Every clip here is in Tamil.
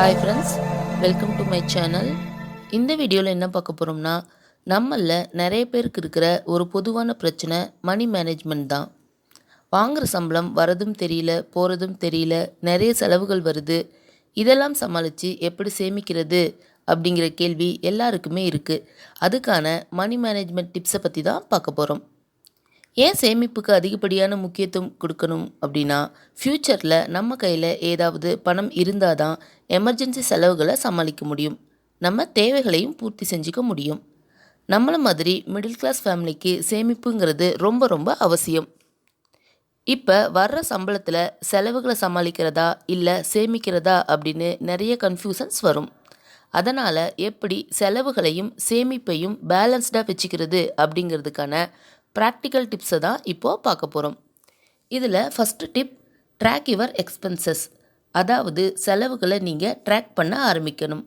Hi friends, welcome to my channel. இந்த வீடியோவில் என்ன பார்க்க போகிறோம்னா, நம்மளில் நிறைய பேருக்கு இருக்கிற ஒரு பொதுவான பிரச்சனை மணி மேனேஜ்மெண்ட் தான். வாங்குகிற சம்பளம் வரதும் தெரியல, போகிறதும் தெரியல, நிறைய செலவுகள் வருது. இதெல்லாம் சமாளித்து எப்படி சேமிக்கிறது அப்படிங்கிற கேள்வி எல்லாருக்குமே இருக்குது. அதுக்கான மணி மேனேஜ்மெண்ட் டிப்ஸை பற்றி தான் பார்க்க போகிறோம். ஏன் சேமிப்புக்கு அதிகப்படியான முக்கியத்துவம் கொடுக்கணும் அப்படின்னா, ஃப்யூச்சரில் நம்ம கையில் ஏதாவது பணம் இருந்தால் தான் எமர்ஜென்சி செலவுகளை சமாளிக்க முடியும், நம்ம தேவைகளையும் பூர்த்தி செஞ்சுக்க முடியும். நம்மள மாதிரி மிடில் கிளாஸ் ஃபேமிலிக்கு சேமிப்புங்கிறது ரொம்ப ரொம்ப அவசியம். இப்போ வர்ற சம்பளத்தில் செலவுகளை சமாளிக்கிறதா இல்லை சேமிக்கிறதா அப்படின்னு நிறைய கன்ஃபியூஷன்ஸ் வரும். அதனால் எப்படி செலவுகளையும் சேமிப்பையும் பேலன்ஸ்டாக வச்சுக்கிறது அப்படிங்கிறதுக்கான ப்ராக்டிக்கல் டிப்ஸை தான் இப்போது பார்க்க போகிறோம். இதில் first tip, track your expenses. அதாவது செலவுகளை நீங்கள் ட்ராக் பண்ண ஆரம்பிக்கணும்.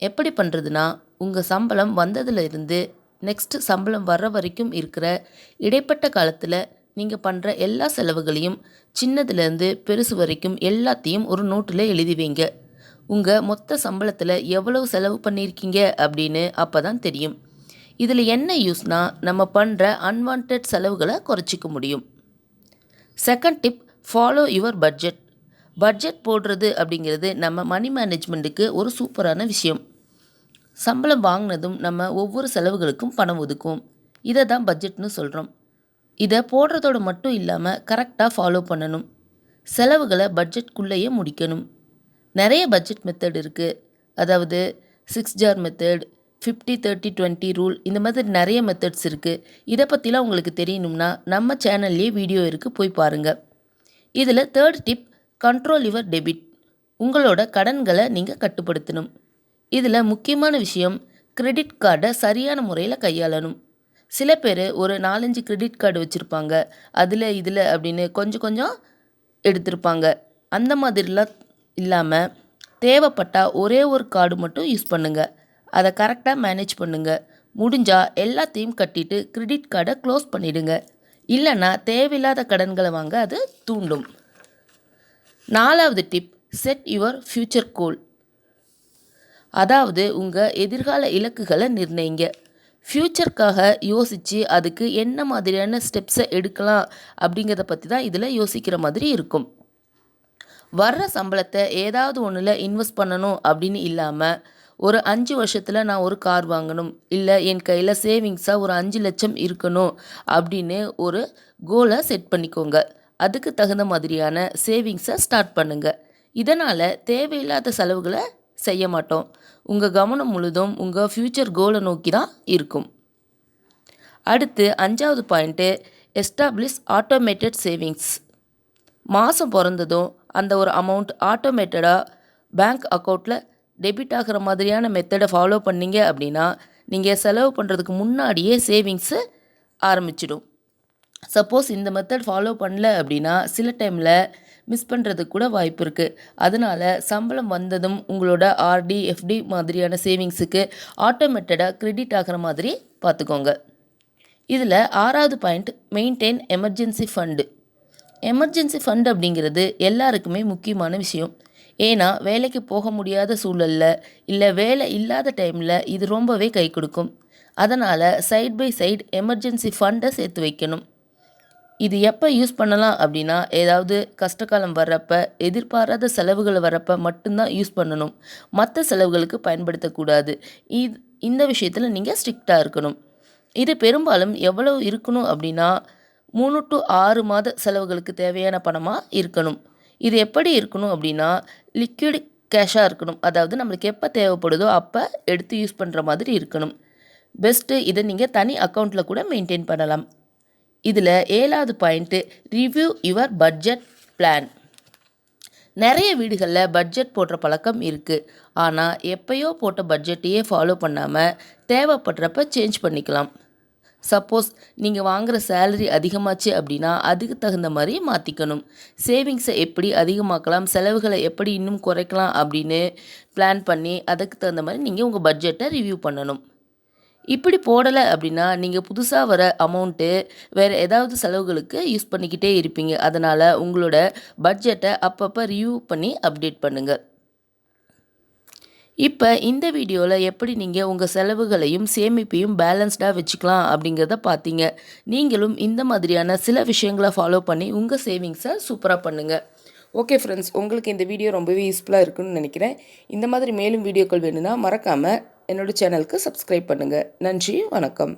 எப்படி பண்ணுறதுனா, உங்கள் சம்பளம் வந்ததுலேருந்து நெக்ஸ்ட்டு சம்பளம் வர்ற வரைக்கும் இருக்கிற இடைப்பட்ட காலத்தில் நீங்கள் பண்ணுற எல்லா செலவுகளையும் சின்னதுலேருந்து பெருசு வரைக்கும் எல்லாத்தையும் ஒரு நோட்டில் எழுதி வைங்க. உங்கள் மொத்த சம்பளத்தில் எவ்வளவு செலவு பண்ணியிருக்கீங்க அப்படின்னு அப்போ தான் தெரியும். இதில் என்ன யூஸ்னா, நம்ம பண்ணுற அன்வான்ட் செலவுகளை குறைச்சிக்க முடியும். Second tip, follow your budget. Budget போடுறது அப்படிங்கிறது நம்ம மணி மேனேஜ்மெண்ட்டுக்கு ஒரு சூப்பரான விஷயம். சம்பளம் வாங்கினதும் நம்ம ஒவ்வொரு செலவுகளுக்கும் பணம் ஒதுக்குவோம். இதை தான் பட்ஜெட்னு சொல்கிறோம். இதை போடுறதோடு மட்டும் இல்லாமல் கரெக்டாக ஃபாலோ பண்ணணும். செலவுகளை பட்ஜெட்குள்ளேயே முடிக்கணும். நிறைய பட்ஜெட் மெத்தட் இருக்குது. அதாவது 6 ஜார் மெத்தட், 50-30-20 ரூல், இந்த மாதிரி நிறைய மெத்தட்ஸ் இருக்குது. இதை பற்றிலாம் உங்களுக்கு தெரியணும்னா நம்ம சேனல்லே வீடியோ இருக்குது, போய் பாருங்கள். இதில் third tip, control your debit. உங்களோட கடன்களை நீங்கள் கட்டுப்படுத்தணும். இதில் முக்கியமான விஷயம், கிரெடிட் கார்டை சரியான முறையில் கையாளணும். சில பேர் ஒரு 4-5 கிரெடிட் கார்டு வச்சுருப்பாங்க. அதில் இதில் அப்படின்னு கொஞ்சம் கொஞ்சம் எடுத்திருப்பாங்க. அந்த மாதிரிலாம் இல்லாமல் தேவைப்பட்டால் ஒரே ஒரு கார்டு மட்டும் யூஸ் பண்ணுங்கள். அதை கரெக்டாக மேனேஜ் பண்ணுங்கள். முடிஞ்சால் எல்லாத்தையும் கட்டிட்டு கிரெடிட் கார்டை க்ளோஸ் பண்ணிவிடுங்க. இல்லைன்னா தேவையில்லாத கடன்களை வாங்க அது தூண்டும். 4வது டிப், செட் யுவர் ஃப்யூச்சர் கோல். அதாவது உங்கள் எதிர்கால இலக்குகளை நிர்ணயிங்க. ஃப்யூச்சருக்காக யோசித்து அதுக்கு என்ன மாதிரியான ஸ்டெப்ஸை எடுக்கலாம் அப்படிங்கிறத பற்றி தான் இதில் யோசிக்கிற மாதிரி இருக்கும். வர்ற சம்பளத்தை ஏதாவது ஒன்றில் இன்வெஸ்ட் பண்ணணும் அப்படின்னு இல்லாமல், ஒரு 5 வருஷத்தில் நான் ஒரு கார் வாங்கணும், இல்லை என் கையில் சேவிங்ஸாக ஒரு 5 லட்சம் இருக்கணும் அப்படின்னு ஒரு கோலை செட் பண்ணிக்கோங்க. அதுக்கு தகுந்த மாதிரியான சேவிங்ஸை ஸ்டார்ட் பண்ணுங்கள். இதனால் தேவையில்லாத செலவுகளை செய்ய மாட்டோம். உங்கள் கவனம் முழுதும் உங்கள் ஃப்யூச்சர் கோலை நோக்கி தான் இருக்கும். அடுத்து 5வது பாயிண்ட்டு, எஸ்டாப்ளிஷ் ஆட்டோமேட்டட் சேவிங்ஸ். மாதம் பிறந்ததும் அந்த ஒரு அமௌண்ட் ஆட்டோமேட்டடாக பேங்க் அக்கௌண்ட்டில் டெபிட் ஆகிற மாதிரியான மெத்தடை ஃபாலோ பண்ணிங்க அப்படின்னா நீங்கள் செலவு பண்ணுறதுக்கு முன்னாடியே சேவிங்ஸு ஆரம்பிச்சிடும். சப்போஸ் இந்த மெத்தட் ஃபாலோ பண்ணல அப்படின்னா சில டைமில் மிஸ் பண்ணுறதுக்கு கூட வாய்ப்பு இருக்குது. அதனால் சம்பளம் வந்ததும் உங்களோட ஆர்டி, எஃப்டி மாதிரியான சேவிங்ஸுக்கு ஆட்டோமேட்டடாக கிரெடிட் ஆகிற மாதிரி பார்த்துக்கோங்க. இதில் 6வது point, maintain emergency fund. Emergency fund அப்படிங்கிறது எல்லாருக்குமே முக்கியமான விஷயம். ஏன்னா வேலைக்கு போக முடியாத சூழலில், இல்லை வேலை இல்லாத டைமில் இது ரொம்பவே கை கொடுக்கும். அதனால் சைட் பை சைடு எமர்ஜென்சி ஃபண்டை சேர்த்து வைக்கணும். இது எப்போ யூஸ் பண்ணலாம் அப்படின்னா, ஏதாவது கஷ்டகாலம் வர்றப்ப, எதிர்பாராத செலவுகள் வர்றப்ப மட்டும்தான் யூஸ் பண்ணணும். மற்ற செலவுகளுக்கு பயன்படுத்தக்கூடாது. இந்த விஷயத்தில் நீங்கள் ஸ்ட்ரிக்டாக இருக்கணும். இது பெரும்பாலும் எவ்வளவு இருக்கணும் அப்படின்னா, 3 to 6 மாத செலவுகளுக்கு தேவையான பணமாக இருக்கணும். இது எப்படி இருக்கணும் அப்படின்னா, லிக்விட் கேஷாக இருக்கணும். அதாவது நம்மளுக்கு எப்போ தேவைப்படுதோ அப்போ எடுத்து யூஸ் பண்ணுற மாதிரி இருக்கணும். பெஸ்ட்டு இதை நீங்கள் தனி அக்கௌண்ட்டில் கூட மெயின்டைன் பண்ணலாம். இதில் 7வது point, review your budget plan. நிறைய வீடுகளில் பட்ஜெட் போடுற பழக்கம் இருக்குது. ஆனால் எப்பயோ போட்ட பட்ஜெட்டையே ஃபாலோ பண்ணாமல் தேவைப்படுறப்ப சேஞ்ச் பண்ணிக்கலாம். சப்போஸ் நீங்கள் வாங்குகிற சேலரி அதிகமாச்சு அப்படின்னா அதுக்கு தகுந்த மாதிரி மாற்றிக்கணும். சேவிங்ஸை எப்படி அதிகமாக்கலாம், செலவுகளை எப்படி இன்னும் குறைக்கலாம் அப்படின்னு பிளான் பண்ணி அதுக்கு தகுந்த மாதிரி நீங்கள் உங்கள் பட்ஜெட்டை ரிவ்யூ பண்ணணும். இப்படி போடலை அப்படின்னா நீங்கள் புதுசாக வர அமௌண்ட்டு வேறு ஏதாவது செலவுகளுக்கு யூஸ் பண்ணிக்கிட்டே இருப்பீங்க. அதனால் உங்களோட பட்ஜெட்டை அப்பப்போ ரிவ்யூ பண்ணி அப்டேட் பண்ணுங்கள். இப்போ இந்த வீடியோவில் எப்படி நீங்கள் உங்கள் செலவுகளையும் சேமிப்பையும் பேலன்ஸ்டாக வச்சுக்கலாம் அப்படிங்கிறத பார்த்தீங்க. நீங்களும் இந்த மாதிரியான சில விஷயங்களை ஃபாலோ பண்ணி உங்கள் சேவிங்ஸை சூப்பராக பண்ணுங்கள். ஓகே ஃப்ரெண்ட்ஸ், உங்களுக்கு இந்த வீடியோ ரொம்பவே யூஸ்ஃபுல்லாக இருக்குன்னு நினைக்கிறேன். இந்த மாதிரி மேலும் வீடியோக்கள் வேணும்னா மறக்காமல் என்னோடய சேனலுக்கு சப்ஸ்கிரைப் பண்ணுங்கள். நன்றி, வணக்கம்.